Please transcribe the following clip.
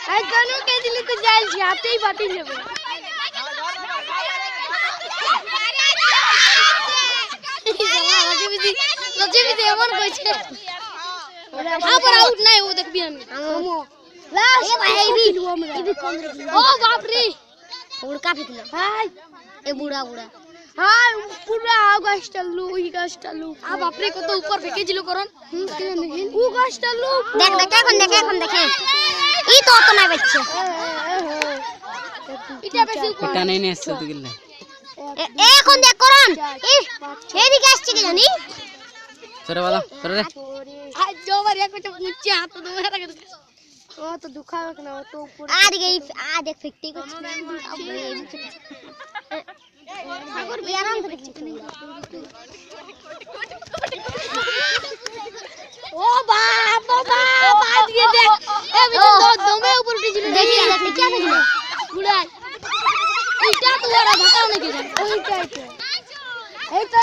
आज दोनों के दिल को जाल जाते ही बाटी लेबे लजे भी एमन কইছে আবার আউট নাই ও দেখবি আমি লাস্ট এ ভাই ইবি কম রে ও বাপ রে উড়কা ফিকলো হাই এ বুড়া বুড়া हां पूरा गाछटा लू ई गाछटा लू आ बाप रे कत ऊपर फेके दिलो करन ऊ गाछटा लू देख देख এখন দেখে ই তো না বেচছে এটা বেশি এটা নেই নে আসছে তো গিল্লা এখন দেখ করন এদিকে আসছে কি জানি সরে বালা সরে রে आज जो बार एक कुछ नीचे हाथ तो मेरा कर ओ तो दुखावे ना तो ऊपर आ गई आ देख फिक्टी कुछ अब ये भी सागर भी आराम से ओ बाप बात ये देख ए भी तो दमे ऊपर उठी देखिए क्या भेजले बुढ़ा इटा तो वाला बताओ नहीं के